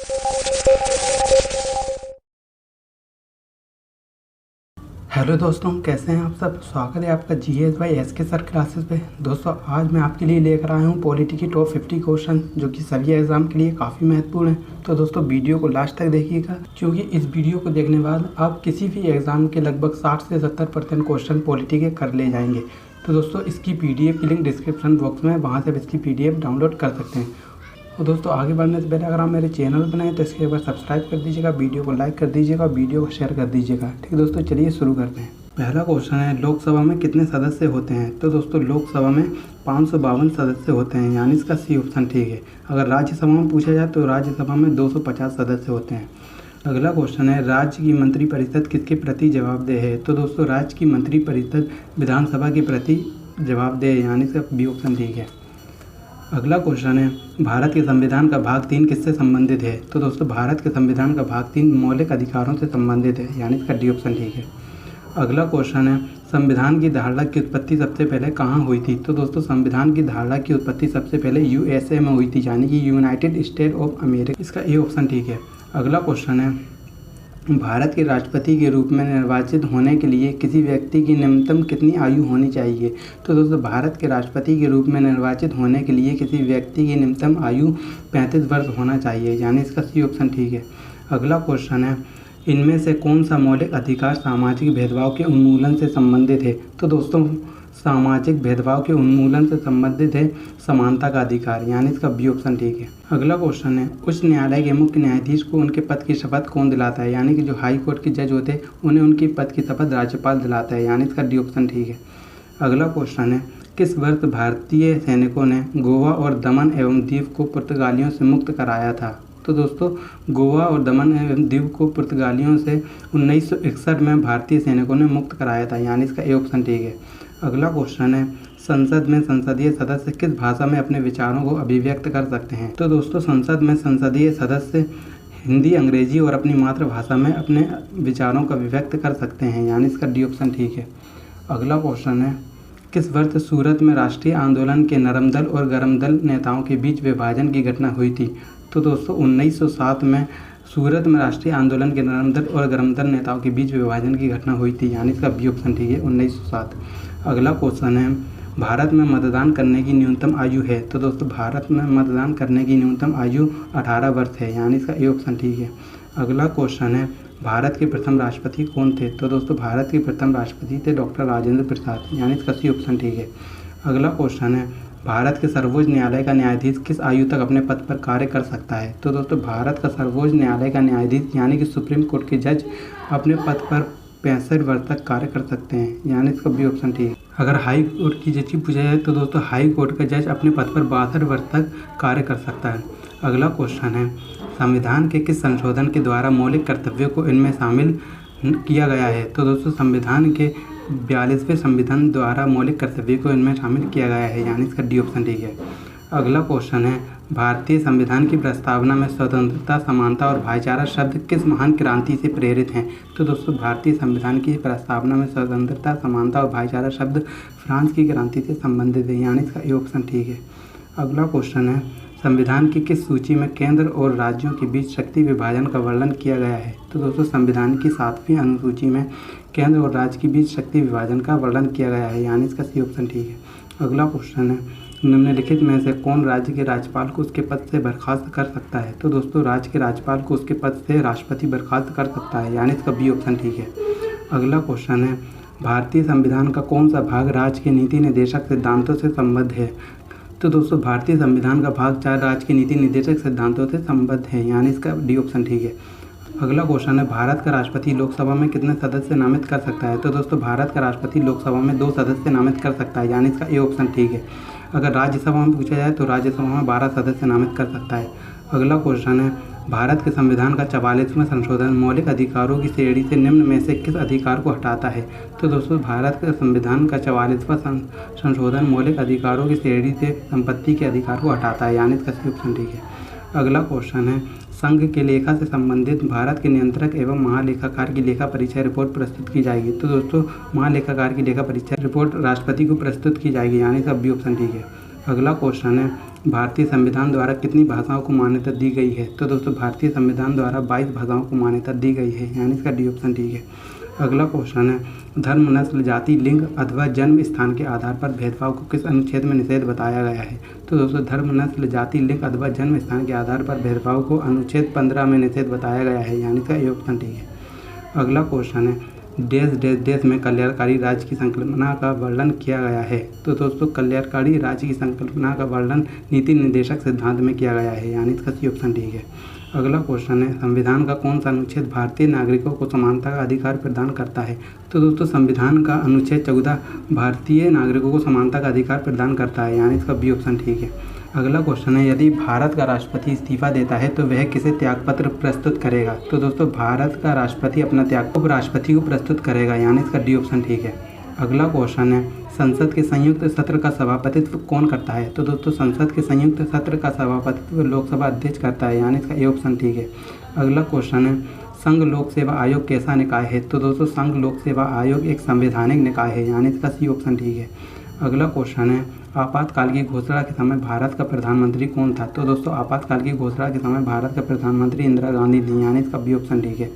Hello दोस्तों, कैसे हैं आप सब। स्वागत है आपका GS by SK sir classes पे। दोस्तों, आज मैं आपके लिए लेकर आया हूं पॉलिटी की टॉप 50 क्वेश्चन जो कि सभी एग्जाम के लिए काफ़ी महत्वपूर्ण है। तो दोस्तों, वीडियो को लास्ट तक देखिएगा, क्योंकि इस वीडियो को देखने के बाद आप किसी भी एग्जाम के लगभग 60 से 70% क्वेश्चन पॉलिटी के कर ले जाएंगे। तो दोस्तों, इसकी PDF की लिंक डिस्क्रिप्शन बॉक्स में, वहाँ से इसकी PDF डाउनलोड कर सकते हैं। और दोस्तों, आगे बढ़ने से पहले अगर आप मेरे चैनल बनाएं तो इसके ऊपर सब्सक्राइब कर दीजिएगा, वीडियो को लाइक कर दीजिएगा, वीडियो को शेयर कर दीजिएगा। ठीक है दोस्तों, चलिए शुरू करते हैं। पहला क्वेश्चन है, लोकसभा में कितने सदस्य होते हैं। तो दोस्तों, लोकसभा में 552 सदस्य होते हैं, यानी इसका सी ऑप्शन ठीक है। अगर राज्यसभा में पूछा जाए तो राज्यसभा में 250 सदस्य होते हैं। अगला क्वेश्चन है, राज्य की मंत्रिपरिषद किसके प्रति जवाबदेह है। तो दोस्तों, राज्य की मंत्रिपरिषद विधानसभा के प्रति जवाबदेह है, यानी इसका बी ऑप्शन ठीक है। अगला क्वेश्चन है, भारत के संविधान का भाग 3 किससे संबंधित है। तो दोस्तों, भारत के संविधान का भाग 3 मौलिक अधिकारों से संबंधित है, यानी इसका डी ऑप्शन ठीक है। अगला क्वेश्चन है, संविधान की धारणा की उत्पत्ति सबसे पहले कहाँ हुई थी। तो दोस्तों, संविधान की धारणा की उत्पत्ति सबसे पहले USA में हुई थी, यानी कि यूनाइटेड स्टेट ऑफ अमेरिका, इसका ए ऑप्शन ठीक है। अगला क्वेश्चन है, भारत के राष्ट्रपति के रूप में निर्वाचित होने के लिए किसी व्यक्ति की न्यूनतम कितनी आयु होनी चाहिए। तो दोस्तों, भारत के राष्ट्रपति के रूप में निर्वाचित होने के लिए किसी व्यक्ति की न्यूनतम आयु 35 वर्ष होना चाहिए, यानी इसका सी ऑप्शन ठीक है। अगला क्वेश्चन है, इनमें से कौन सा मौलिक अधिकार सामाजिक भेदभाव के उन्मूलन से संबंधित है। तो दोस्तों, सामाजिक भेदभाव के उन्मूलन से संबंधित है समानता का अधिकार, यानी इसका बी ऑप्शन ठीक है। अगला क्वेश्चन है, उच्च न्यायालय के मुख्य न्यायाधीश को उनके पद की शपथ कौन दिलाता है। यानी कि जो हाई कोर्ट के जज होते हैं उन्हें उनकी पद की शपथ राज्यपाल दिलाता है, यानी इसका डी ऑप्शन ठीक है। अगला क्वेश्चन है, किस वर्ष भारतीय सैनिकों ने गोवा और दमन एवं दीव को पुर्तगालियों से मुक्त कराया था। तो दोस्तों, गोवा और दमन एवं दीव को पुर्तगालियों से 1961 में भारतीय सैनिकों ने मुक्त कराया था, यानी इसका ए ऑप्शन ठीक है। अगला क्वेश्चन है, संसद में संसदीय सदस्य किस भाषा में अपने विचारों को अभिव्यक्त कर सकते हैं। तो दोस्तों, संसद में संसदीय सदस्य हिंदी, अंग्रेजी और अपनी मातृभाषा में अपने विचारों को अभिव्यक्त कर सकते हैं, यानी इसका डी ऑप्शन ठीक है। अगला क्वेश्चन है, किस वर्ष सूरत में राष्ट्रीय आंदोलन के नरम दल और गरम दल नेताओं के बीच विभाजन की घटना हुई थी। तो दोस्तों, 1907 में सूरत में राष्ट्रीय आंदोलन के नरम दल और गरम दल नेताओं के बीच विभाजन की घटना हुई थी, यानी इसका बी ऑप्शन ठीक है, 1907। अगला क्वेश्चन है, भारत में मतदान करने की न्यूनतम आयु है। तो दोस्तों, भारत में मतदान करने की न्यूनतम आयु 18 वर्ष है, यानी इसका ए ऑप्शन ठीक है। अगला क्वेश्चन है, भारत के प्रथम राष्ट्रपति कौन थे। तो दोस्तों, भारत के प्रथम राष्ट्रपति थे डॉक्टर राजेंद्र प्रसाद, यानी इसका सी ऑप्शन ठीक है। अगला क्वेश्चन है, भारत के सर्वोच्च न्यायालय का न्यायाधीश किस आयु तक अपने पद पर कार्य कर सकता है। तो दोस्तों, भारत का सर्वोच्च न्यायालय का न्यायाधीश यानी कि सुप्रीम कोर्ट के जज अपने पद पर 65 वर्ष तक कार्य कर सकते हैं, यानी इसका बी ऑप्शन ठीक है। अगर हाई कोर्ट की जज की पूछा जाए तो दोस्तों, हाई कोर्ट का जज अपने पद पर 62 वर्ष तक कार्य कर सकता है। अगला क्वेश्चन है, संविधान के किस संशोधन के द्वारा मौलिक कर्तव्यों को इनमें शामिल किया गया है। तो दोस्तों, संविधान के 42वें संविधान द्वारा मौलिक कर्तव्यों को इनमें शामिल किया गया है, यानी इसका डी ऑप्शन ठीक है। अगला क्वेश्चन है, भारतीय संविधान की प्रस्तावना में स्वतंत्रता, समानता और भाईचारा शब्द किस महान क्रांति से प्रेरित हैं। तो दोस्तों, भारतीय संविधान की प्रस्तावना में स्वतंत्रता, समानता और भाईचारा शब्द फ्रांस की क्रांति से संबंधित है, यानी इसका ए ऑप्शन ठीक है। अगला क्वेश्चन है, संविधान की किस सूची में केंद्र और राज्यों के बीच शक्ति विभाजन का वर्णन किया गया है। तो दोस्तों, संविधान की 7वीं अनुसूची में केंद्र और राज्य के बीच शक्ति विभाजन का वर्णन किया गया है, यानी इसका सी ऑप्शन ठीक है। अगला क्वेश्चन है, निम्नलिखित में से कौन राज्य के राज्यपाल को उसके पद से बर्खास्त कर सकता है। तो दोस्तों, राज्य के राज्यपाल को उसके पद से राष्ट्रपति बर्खास्त कर सकता है, यानी इसका बी ऑप्शन ठीक है। अगला क्वेश्चन है, भारतीय संविधान का कौन सा भाग राज्य के नीति निर्देशक सिद्धांतों से संबद्ध है। तो दोस्तों, भारतीय संविधान का भाग 4 राज्य के नीति निर्देशक सिद्धांतों से संबद्ध है, यानी इसका डी ऑप्शन ठीक है। अगला क्वेश्चन है, भारत का राष्ट्रपति लोकसभा में कितने सदस्य नामित कर सकता है। तो दोस्तों, भारत का राष्ट्रपति लोकसभा में 2 सदस्य नामित कर सकता है, यानी इसका ए ऑप्शन ठीक है। अगर राज्यसभा में पूछा जाए तो राज्यसभा में 12 सदस्य नामित कर सकता है। अगला क्वेश्चन है, भारत के संविधान का 44वां संशोधन मौलिक अधिकारों की श्रेणी से निम्न में से किस अधिकार को हटाता है। तो दोस्तों, भारत के संविधान का 44वां संशोधन मौलिक अधिकारों की श्रेणी से संपत्ति के अधिकार को हटाता है, यानी इसका सही ऑप्शन ठीक है। अगला क्वेश्चन है, संघ के लेखा से संबंधित भारत के नियंत्रक एवं महालेखाकार की लेखा परीक्षा रिपोर्ट प्रस्तुत की जाएगी। तो दोस्तों, महालेखाकार की लेखा परीक्षा रिपोर्ट राष्ट्रपति को प्रस्तुत की जाएगी, यानी इसका बी ऑप्शन ठीक है। अगला क्वेश्चन है, भारतीय संविधान द्वारा कितनी भाषाओं को मान्यता दी गई है? तो दोस्तों भारतीय संविधान द्वारा 22 भाषाओं को मान्यता दी गई है, यानी इसका डी ऑप्शन ठीक है। अगला क्वेश्चन है, धर्म, नस्ल, जाति, लिंग अथवा जन्म स्थान के आधार पर भेदभाव को किस अनुच्छेद में निषेध बताया गया है? तो दोस्तों धर्म, नस्ल, जाति, लिंग अथवा जन्म स्थान के आधार पर भेदभाव को अनुच्छेद 15 में निषेध बताया गया है, यानी इसका ए ऑप्शन ठीक है। अगला क्वेश्चन है, देश देश देश में कल्याणकारी राज्य की संकल्पना का वर्णन किया गया है? तो दोस्तों कल्याणकारी राज्य की संकल्पना का वर्णन नीति निर्देशक सिद्धांत में किया गया है, यानी इसका सी ऑप्शन ठीक है। अगला क्वेश्चन है, संविधान का कौन सा अनुच्छेद भारतीय नागरिकों को समानता का अधिकार प्रदान करता है? तो दोस्तों संविधान का अनुच्छेद 14 भारतीय नागरिकों को समानता का अधिकार प्रदान करता है, यानी इसका बी ऑप्शन ठीक है। अगला क्वेश्चन है, यदि भारत का राष्ट्रपति इस्तीफा देता है तो वह किसे त्यागपत्र प्रस्तुत करेगा? तो दोस्तों भारत का राष्ट्रपति अपना त्याग उपराष्ट्रपति को प्रस्तुत करेगा, यानी इसका डी ऑप्शन ठीक है। अगला क्वेश्चन है, संसद के संयुक्त सत्र का सभापतित्व कौन करता है? तो दोस्तों संसद के संयुक्त सत्र का सभापतित्व लोकसभा अध्यक्ष करता है, यानी इसका ए ऑप्शन ठीक है। अगला क्वेश्चन है, संघ लोक सेवा आयोग कैसा निकाय है? तो दोस्तों संघ लोक सेवा आयोग एक संवैधानिक निकाय है, यानी इसका सी ऑप्शन ठीक है। अगला क्वेश्चन है, आपातकाल की घोषणा के समय भारत का प्रधानमंत्री कौन था? तो दोस्तों आपातकाल की घोषणा के समय भारत का प्रधानमंत्री इंदिरा गांधी थी, यानी इसका बी ऑप्शन ठीक है।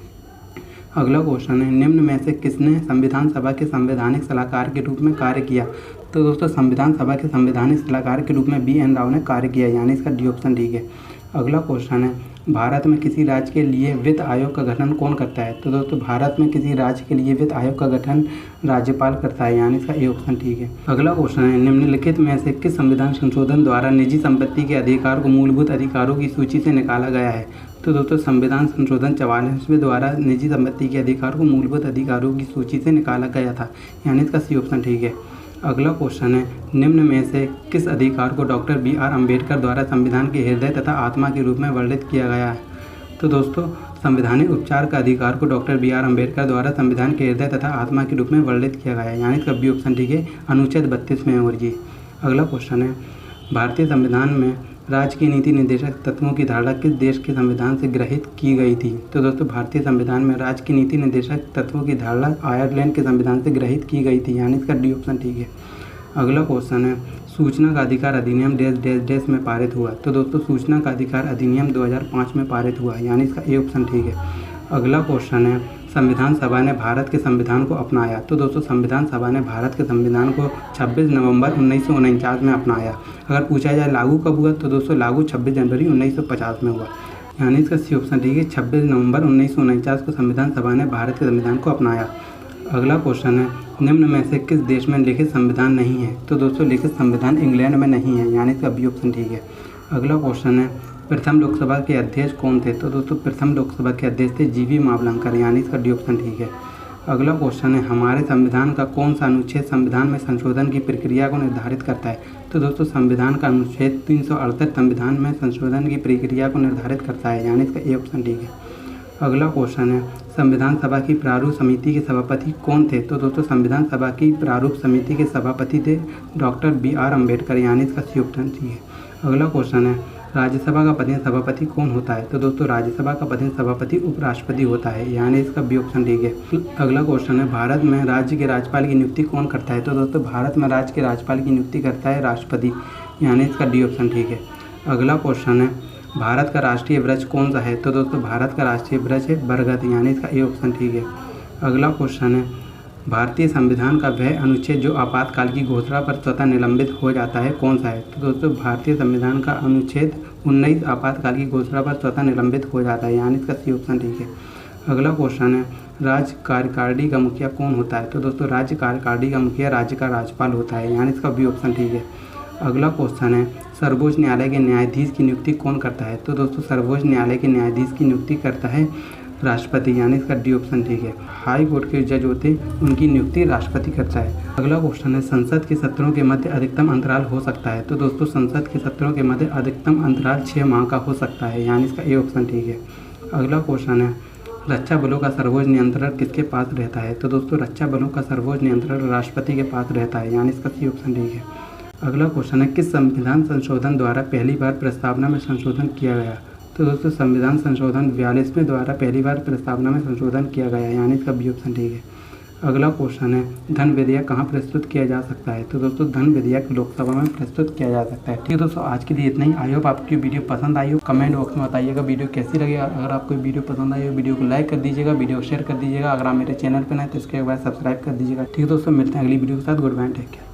अगला क्वेश्चन है, निम्न में से किसने संविधान सभा के संवैधानिक सलाहकार के रूप में कार्य किया? तो दोस्तों संविधान सभा के संवैधानिक सलाहकार के रूप में बी.एन. राव ने कार्य किया, यानी इसका डी ऑप्शन ठीक है। अगला क्वेश्चन है, भारत में किसी राज्य के लिए वित्त आयोग का गठन कौन करता है? तो दोस्तों भारत में किसी राज्य के लिए वित्त आयोग का गठन राज्यपाल करता है, यानी इसका ए ऑप्शन ठीक है। अगला क्वेश्चन है, निम्नलिखित में से किस संविधान संशोधन द्वारा निजी संपत्ति के अधिकार को मूलभूत अधिकारों की सूची से निकाला गया है? तो दोस्तों संविधान संशोधन 44वें द्वारा निजी संपत्ति के अधिकार को मूलभूत अधिकारों की सूची से निकाला गया था, यानी इसका सी ऑप्शन ठीक है। अगला क्वेश्चन है, निम्न में से किस अधिकार को डॉक्टर बी.आर. अम्बेडकर द्वारा संविधान के हृदय तथा आत्मा के रूप में वर्णित किया गया है? तो दोस्तों संवैधानिक उपचार का अधिकार को डॉक्टर बी.आर. अम्बेडकर द्वारा संविधान के हृदय तथा आत्मा के रूप में वर्णित किया गया है, यानी इसका बी ऑप्शन ठीक है, अनुच्छेद 32 में और जी। अगला क्वेश्चन है, भारतीय संविधान में राज्य की नीति निर्देशक तत्वों की धारणा किस देश के संविधान से ग्रहित की गई थी? तो दोस्तों भारतीय संविधान में राज्य की नीति निर्देशक तत्वों की धारणा आयरलैंड के संविधान से ग्रहित की गई थी, यानी इसका डी ऑप्शन ठीक है। अगला क्वेश्चन है, सूचना का अधिकार अधिनियम देश देश देश में पारित हुआ? तो दोस्तों सूचना का अधिकार अधिनियम 2005 में पारित हुआ, यानी इसका ए ऑप्शन ठीक है। अगला क्वेश्चन है, संविधान सभा ने भारत के संविधान को अपनाया? तो दोस्तों संविधान सभा ने भारत के संविधान को 26 नवंबर 1949 में अपनाया। अगर पूछा जाए लागू कब हुआ, तो दोस्तों लागू 26 जनवरी 1950 में हुआ, यानी इसका सी ऑप्शन ठीक है, 26 नवंबर 1949 को संविधान सभा ने भारत के संविधान को अपनाया। अगला क्वेश्चन है, निम्न में से किस देश में लिखित संविधान नहीं है? तो दोस्तों लिखित संविधान इंग्लैंड में नहीं है, यानी इसका बी ऑप्शन ठीक है। अगला क्वेश्चन है, प्रथम लोकसभा के अध्यक्ष कौन थे? तो दोस्तों प्रथम लोकसभा के अध्यक्ष थे जी.वी. मावलंकर, यानी इसका डी ऑप्शन ठीक है। अगला क्वेश्चन है, हमारे संविधान का कौन सा अनुच्छेद संविधान में संशोधन की प्रक्रिया को निर्धारित करता है? तो दोस्तों संविधान का अनुच्छेद 368 संविधान में संशोधन की प्रक्रिया को निर्धारित करता है, यानी इसका ए ऑप्शन ठीक है। अगला क्वेश्चन है, संविधान सभा की प्रारूप समिति के सभापति कौन थे? तो दोस्तों संविधान सभा की प्रारूप समिति के सभापति थे डॉक्टर बी.आर. अम्बेडकर, यानी इसका सी ऑप्शन ठीक है। अगला क्वेश्चन है, राज्यसभा का पदेन सभापति कौन होता है? तो दोस्तों राज्यसभा का पदेन सभापति उपराष्ट्रपति होता है, यानी इसका बी ऑप्शन ठीक है। अगला क्वेश्चन है, भारत में राज्य के राज्यपाल की नियुक्ति कौन करता है? तो दोस्तों भारत में राज्य के राज्यपाल की नियुक्ति करता है राष्ट्रपति, यानी इसका डी ऑप्शन ठीक है। अगला क्वेश्चन है, भारत का राष्ट्रीय वृक्ष कौन सा है? तो दोस्तों भारत का राष्ट्रीय वृक्ष है बरगद, यानी इसका ए ऑप्शन ठीक है। अगला क्वेश्चन है, भारतीय संविधान का वह अनुच्छेद जो आपातकाल की घोषणा पर स्वतः निलंबित हो जाता है कौन सा है? तो दोस्तों भारतीय संविधान का अनुच्छेद 19 आपातकाल की घोषणा पर स्वतः निलंबित हो जाता है, यानी इसका सी ऑप्शन ठीक है। अगला क्वेश्चन है, राज्य कार्यकारिणी का मुखिया कौन होता है? तो दोस्तों राज्य कार्यकारिणी का मुखिया राज्य का राज्यपाल होता है, यानी इसका बी ऑप्शन ठीक है। अगला क्वेश्चन है, सर्वोच्च न्यायालय के न्यायाधीश की नियुक्ति कौन करता है? तो दोस्तों सर्वोच्च न्यायालय के न्यायाधीश की नियुक्ति करता है राष्ट्रपति, यानी इसका डी ऑप्शन ठीक है। हाई कोर्ट के जज होते उनकी नियुक्ति राष्ट्रपति करता है। अगला क्वेश्चन है, संसद के सत्रों के मध्य अधिकतम अंतराल हो सकता है? तो दोस्तों संसद के सत्रों के मध्य अधिकतम अंतराल 6 माह का हो सकता है, यानी इसका ए ऑप्शन ठीक है। अगला क्वेश्चन है, रक्षा बलों का सर्वोच्च नियंत्रण किसके पास रहता है? तो दोस्तों रक्षा बलों का सर्वोच्च नियंत्रण राष्ट्रपति के पास रहता है, यानी इसका सी ऑप्शन ठीक है। अगला क्वेश्चन है, किस संविधान संशोधन द्वारा पहली बार प्रस्तावना में संशोधन किया गया? तो दोस्तों संविधान संशोधन 42वें द्वारा पहली बार प्रस्तावना में संशोधन किया गया, यानी इसका बी ऑप्शन ठीक है। अगला क्वेश्चन है, धन विधेयक कहाँ प्रस्तुत किया जा सकता है? तो दोस्तों धन विधेयक लोकसभा में प्रस्तुत किया जा सकता है। ठीक है दोस्तों, आज के लिए इतना ही। आई होप आपकी वीडियो पसंद आई हो। कमेंट बॉक्स में बताइएगा वीडियो कैसी लगी। अगर आपको वीडियो पसंद आई हो, वीडियो को लाइक कर दीजिएगा, वीडियो को शेयर कर दीजिएगा। अगर आप मेरे चैनल पर नए तो इसके बाद सब्सक्राइब कर दीजिएगा। ठीक है दोस्तों, मिलते हैं अगली वीडियो के साथ। Goodbye, take care.